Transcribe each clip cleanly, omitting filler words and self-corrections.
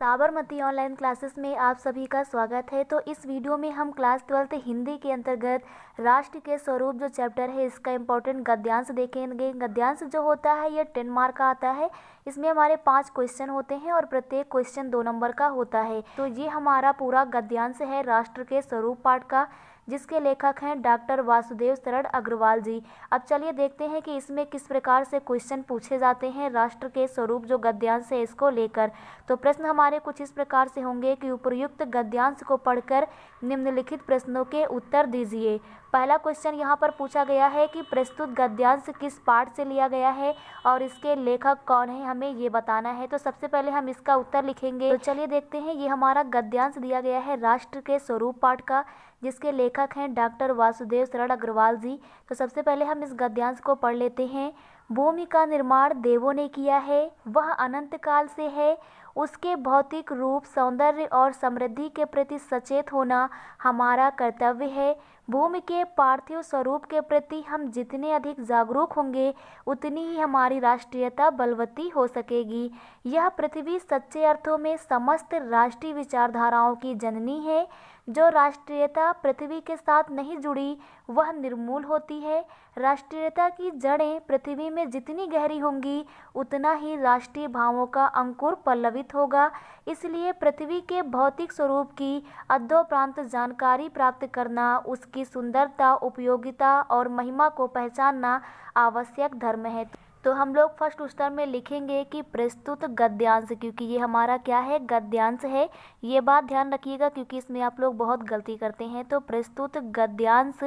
Sabarmati online classes में आप सभी का स्वागत है। तो इस वीडियो में हम क्लास 12 हिंदी के अंतर्गत राष्ट्र के स्वरूप जो चैप्टर है इसका इम्पोर्टेंट गद्यांश देखेंगे। गद्यांश जो होता है ये 10 मार्क का आता है। इसमें हमारे 5 क्वेश्चन होते हैं और प्रत्येक क्वेश्चन 2 नंबर का होता है। तो ये हमारा पूरा गद्यांश है राष्ट्र के स्वरूप पाठ का, जिसके लेखक हैं डॉक्टर वासुदेव शरण अग्रवाल जी। अब चलिए देखते हैं कि इसमें किस प्रकार से क्वेश्चन पूछे जाते हैं राष्ट्र के स्वरूप जो गद्यांश है इसको लेकर। तो प्रश्न हमारे कुछ इस प्रकार से होंगे कि उपर्युक्त गद्यांश को पढ़कर निम्नलिखित प्रश्नों के उत्तर दीजिए। पहला क्वेश्चन यहाँ पर पूछा गया है कि प्रस्तुत गद्यांश किस पाठ से लिया गया है और इसके लेखक कौन है, हमें ये बताना है। तो सबसे पहले हम इसका उत्तर लिखेंगे। तो चलिए देखते हैं, ये हमारा गद्यांश दिया गया है राष्ट्र के स्वरूप पाठ का, जिसके लेखक हैं डॉक्टर वासुदेव शरण अग्रवाल जी। तो सबसे पहले हम इस गद्यांश को पढ़ लेते हैं। भूमि का निर्माण देवों ने किया है, वह अनंत काल से है। उसके भौतिक रूप, सौंदर्य और समृद्धि के प्रति सचेत होना हमारा कर्तव्य है। भूमि के पार्थिव स्वरूप के प्रति हम जितने अधिक जागरूक होंगे उतनी ही हमारी राष्ट्रीयता बलवती हो सकेगी। यह पृथ्वी सच्चे अर्थों में समस्त राष्ट्रीय विचारधाराओं की जननी है। जो राष्ट्रीयता पृथ्वी के साथ नहीं जुड़ी वह निर्मूल होती है। राष्ट्रीयता की जड़ें पृथ्वी में जितनी गहरी होंगी उतना ही राष्ट्रीय भावों का अंकुर पल्लवित होगा। इसलिए पृथ्वी के भौतिक स्वरूप की अद्योपरांत जानकारी प्राप्त करना, उसकी सुंदरता, उपयोगिता और महिमा को पहचानना आवश्यक धर्म है। तो हम लोग फर्स्ट उत्तर में लिखेंगे कि प्रस्तुत गद्यांश, क्योंकि ये हमारा क्या है, गद्यांश है। ये बात ध्यान रखिएगा क्योंकि इसमें आप लोग बहुत गलती करते हैं। तो प्रस्तुत गद्यांश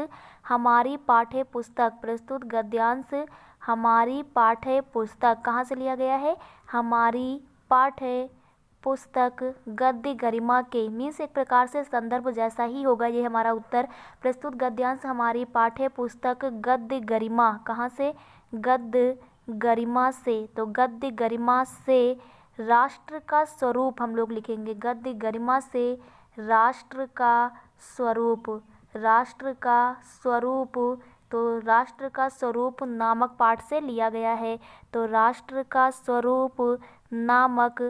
हमारी पाठ्य पुस्तक, प्रस्तुत गद्यांश हमारी पाठ्य पुस्तक कहाँ से लिया गया है, हमारी पाठ्य पुस्तक गद्य गरिमा के, मीन्स एक प्रकार से संदर्भ जैसा ही होगा ये हमारा उत्तर। प्रस्तुत गद्यांश हमारी पाठ्य पुस्तक गद्य गरिमा, कहाँ से, गद्य गरिमा से। तो गद्य गरिमा से राष्ट्र का स्वरूप हम लोग लिखेंगे, गद्य गरिमा से राष्ट्र का स्वरूप, राष्ट्र का स्वरूप। तो राष्ट्र का स्वरूप नामक पाठ से लिया गया है। तो राष्ट्र का स्वरूप नामक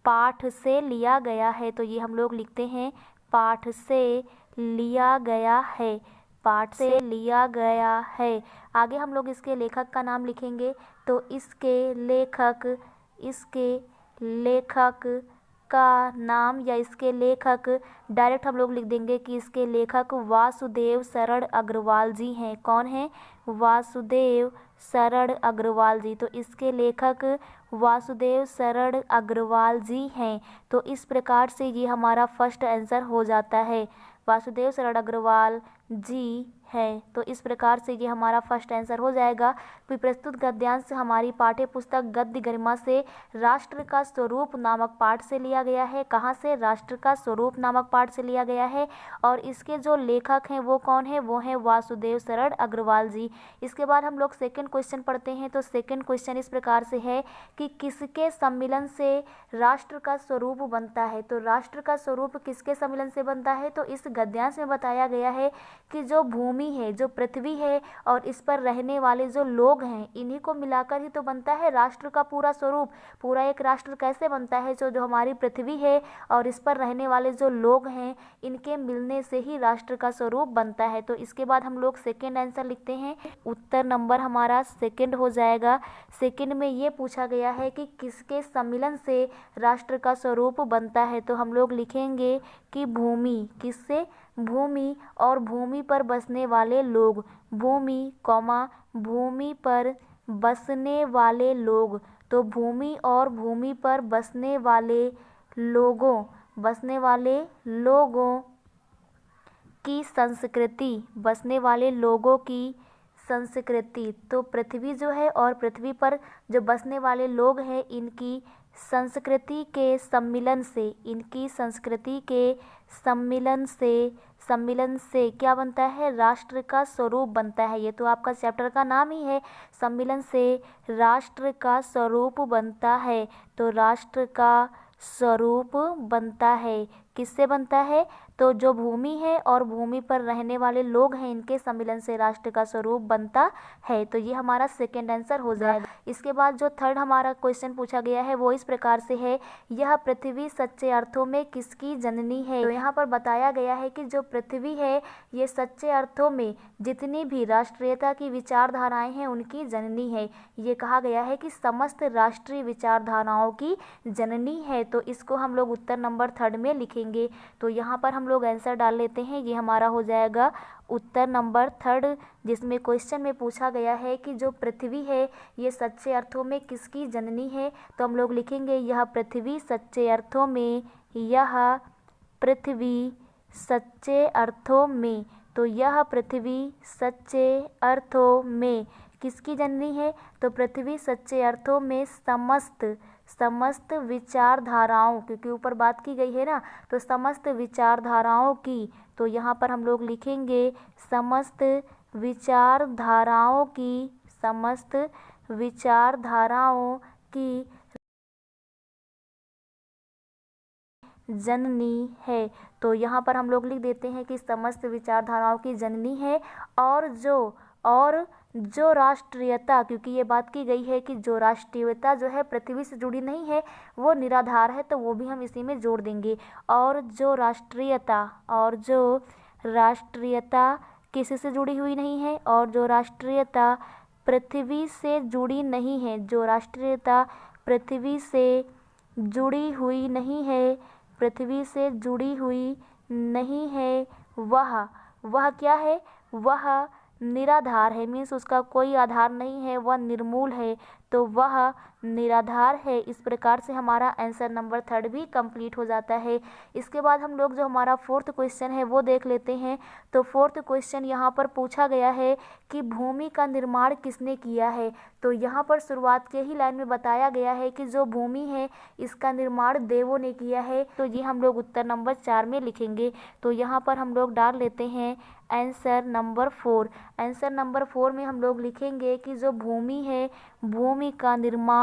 पाठ से लिया गया है। तो ये हम लोग लिखते हैं पाठ से लिया गया है, पाठ से लिया गया है। आगे हम लोग इसके लेखक का नाम लिखेंगे। तो इसके लेखक का नाम या इसके लेखक डायरेक्ट हम लोग लिख देंगे कि इसके लेखक वासुदेव शरण अग्रवाल जी हैं। कौन है, वासुदेव शरण अग्रवाल जी। तो इसके लेखक वासुदेव शरण अग्रवाल जी हैं। तो इस प्रकार से ये हमारा फर्स्ट आंसर हो जाता है, वासुदेव शरण अग्रवाल जी है। तो इस प्रकार से ये हमारा फर्स्ट आंसर हो जाएगा। फिर प्रस्तुत गद्यांश हमारी पाठ्य पुस्तक गद्य गरिमा से राष्ट्र का स्वरूप नामक पाठ से लिया गया है। कहाँ से, राष्ट्र का स्वरूप नामक पाठ से लिया गया है। और इसके जो लेखक हैं वो कौन है, वो हैं वासुदेव शरण अग्रवाल जी। इसके बाद हम लोग सेकेंड क्वेश्चन पढ़ते हैं। तो सेकेंड क्वेश्चन इस प्रकार से है कि किसके सम्मिलन से राष्ट्र का स्वरूप बनता है। तो राष्ट्र का स्वरूप किसके सम्मिलन से बनता है, तो इस गद्यांश में बताया गया है कि जो भूमि है, जो पृथ्वी है और इस पर रहने वाले जो लोग हैं, इन्हीं को मिलाकर ही तो बनता है राष्ट्र का पूरा स्वरूप। पूरा एक राष्ट्र कैसे बनता है, जो हमारी पृथ्वी है और इस पर रहने वाले जो लोग हैं, इनके मिलने से ही राष्ट्र का स्वरूप बनता है। तो इसके बाद हम लोग सेकेंड आंसर लिखते हैं। उत्तर नंबर हमारा सेकेंड हो जाएगा। सेकेंड में ये पूछा गया है कि किसके सम्मिलन से राष्ट्र का स्वरूप बनता है। तो हम लोग लिखेंगे कि भूमि, किससे, भूमि और भूमि पर बसने वाले लोग, भूमि कॉमा भूमि पर बसने वाले लोग। तो भूमि और भूमि पर बसने वाले लोगों, बसने वाले लोगों की संस्कृति, बसने वाले लोगों की संस्कृति। तो पृथ्वी जो है और पृथ्वी पर जो बसने वाले लोग हैं, इनकी संस्कृति के सम्मिलन से, इनकी संस्कृति के सम्मिलन से क्या बनता है, राष्ट्र का स्वरूप बनता है। ये तो आपका चैप्टर का नाम ही है, सम्मिलन से राष्ट्र का स्वरूप बनता है। तो राष्ट्र का स्वरूप बनता है, किससे बनता है, तो तो जो भूमि है और भूमि पर रहने वाले लोग हैं, इनके सम्मिलन से राष्ट्र का स्वरूप बनता है। तो ये हमारा सेकेंड आंसर हो जाएगा। इसके बाद जो थर्ड हमारा क्वेश्चन पूछा गया है वो इस प्रकार से है, यह पृथ्वी सच्चे अर्थों में किसकी जननी है। तो यहाँ पर बताया गया है कि जो पृथ्वी है ये सच्चे अर्थों में जितनी भी राष्ट्रीयता की विचारधाराएं हैं उनकी जननी है। ये कहा गया है कि समस्त राष्ट्रीय विचारधाराओं की जननी है। तो इसको हम लोग उत्तर नंबर थर्ड में लिखेंगे। तो यहाँ पर हम लोग आंसर डाल लेते हैं, ये हमारा हो जाएगा उत्तर नंबर थर्ड, जिसमें क्वेश्चन में पूछा गया है कि जो पृथ्वी है ये सच्चे अर्थों में किसकी जननी है। तो हम लोग लिखेंगे यह पृथ्वी सच्चे अर्थों में, यह पृथ्वी सच्चे अर्थों में। तो यह पृथ्वी सच्चे अर्थों में किसकी जननी है। तो पृथ्वी सच्चे अर्थों में समस्त विचारधाराओं, क्योंकि ऊपर बात की गई है ना, तो समस्त विचारधाराओं की। तो यहाँ पर हम लोग लिखेंगे समस्त विचारधाराओं की, समस्त विचारधाराओं की जननी है। तो यहाँ पर हम लोग लिख देते हैं कि समस्त विचारधाराओं की जननी है। और जो राष्ट्रीयता, क्योंकि ये बात की गई है कि जो राष्ट्रीयता जो है पृथ्वी से जुड़ी नहीं है वो निराधार है, तो वो भी हम इसी में जोड़ देंगे। और जो राष्ट्रीयता किसी से जुड़ी हुई नहीं है, और जो राष्ट्रीयता पृथ्वी से जुड़ी नहीं है, जो राष्ट्रीयता पृथ्वी से जुड़ी हुई नहीं है, पृथ्वी से जुड़ी हुई नहीं है, वह क्या है, वह निराधार है। मीन्स उसका कोई आधार नहीं है, वह निर्मूल है, तो वह निराधार है। इस प्रकार से हमारा आंसर नंबर थर्ड भी कंप्लीट हो जाता है। इसके बाद हम लोग जो हमारा फोर्थ क्वेश्चन है वो देख लेते हैं। तो फोर्थ क्वेश्चन यहाँ पर पूछा गया है कि भूमि का निर्माण किसने किया है। तो यहाँ पर शुरुआत के ही लाइन में बताया गया है कि जो भूमि है इसका निर्माण देवों ने किया है। तो ये हम लोग उत्तर नंबर 4 में लिखेंगे। तो यहाँ पर हम लोग डाल लेते हैं आंसर नंबर 4। आंसर नंबर 4 में हम लोग लिखेंगे कि जो भूमि है, भूमि का निर्माण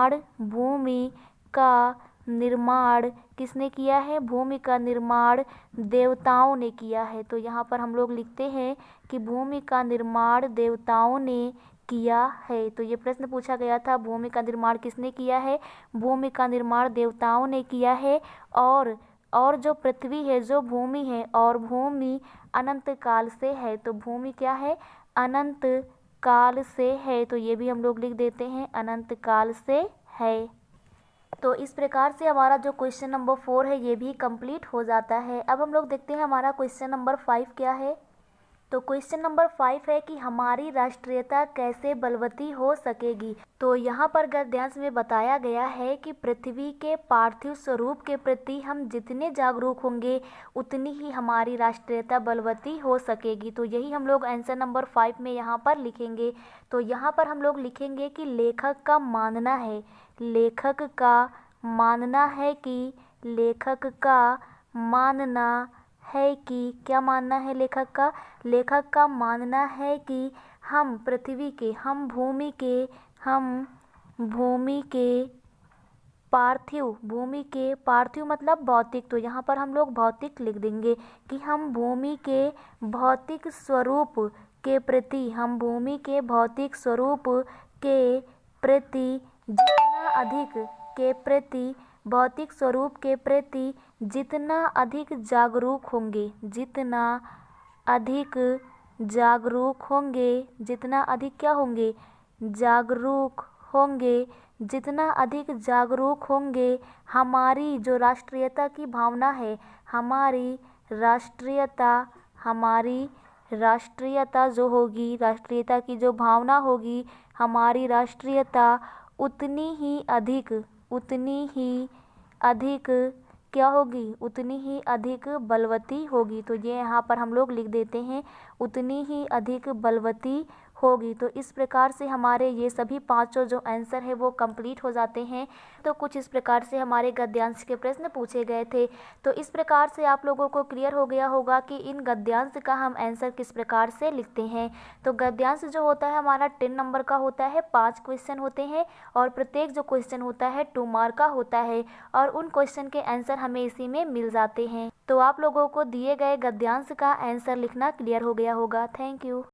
किसने किया है। भूमि का निर्माण देवताओं ने किया है। तो यहाँ पर हम लोग लिखते हैं कि भूमि का निर्माण देवताओं ने किया है। तो ये प्रश्न पूछा गया था, भूमि का निर्माण किसने किया है। भूमि का निर्माण देवताओं ने किया है। और जो पृथ्वी है, जो भूमि है, और भूमि अनंत काल से है। तो भूमि क्या है, अनंत काल से है। तो ये भी हम लोग लिख देते हैं, अनंत काल से है। तो इस प्रकार से हमारा जो क्वेश्चन नंबर 4 है ये भी कंप्लीट हो जाता है। अब हम लोग देखते हैं हमारा क्वेश्चन नंबर 5 क्या है। तो क्वेश्चन नंबर 5 है कि हमारी राष्ट्रीयता कैसे बलवती हो सकेगी। तो यहाँ पर गद्यांश में बताया गया है कि पृथ्वी के पार्थिव स्वरूप के प्रति हम जितने जागरूक होंगे उतनी ही हमारी राष्ट्रीयता बलवती हो सकेगी। तो यही हम लोग आंसर नंबर 5 में यहाँ पर लिखेंगे। तो यहाँ पर हम लोग लिखेंगे कि लेखक का मानना है, लेखक का मानना है कि, लेखक का मानना है कि, क्या मानना है लेखक का। लेखक का मानना है कि हम पृथ्वी के, हम भूमि के पार्थिव मतलब भौतिक। तो यहाँ पर हम लोग भौतिक लिख देंगे कि हम भूमि के भौतिक स्वरूप के प्रति, हम भूमि के भौतिक स्वरूप के प्रति जितना अधिक के प्रति, भौतिक स्वरूप के प्रति जितना अधिक जागरूक होंगे, जितना अधिक जागरूक होंगे, जितना अधिक क्या होंगे, जागरूक होंगे, जितना अधिक जागरूक होंगे, हमारी जो राष्ट्रीयता की भावना है, हमारी राष्ट्रीयता जो होगी, राष्ट्रीयता की जो भावना होगी, हमारी राष्ट्रीयता उतनी ही अधिक क्या होगी, उतनी ही अधिक बलवती होगी। तो ये यहाँ पर हम लोग लिख देते हैं, उतनी ही अधिक बलवती होगी। तो इस प्रकार से हमारे ये सभी पांचों जो आंसर है वो कंप्लीट हो जाते हैं। तो कुछ इस प्रकार से हमारे गद्यांश के प्रश्न पूछे गए थे। तो इस प्रकार से आप लोगों को क्लियर हो गया होगा कि इन गद्यांश का हम आंसर किस प्रकार से लिखते हैं। तो गद्यांश जो होता है हमारा 10 नंबर का होता है, 5 क्वेश्चन होते हैं और प्रत्येक जो क्वेश्चन होता है 2 मार्क का होता है और उन क्वेश्चन के आंसर हमें इसी में मिल जाते हैं। तो आप लोगों को दिए गए गद्यांश का आंसर लिखना क्लियर हो गया होगा। Thank you.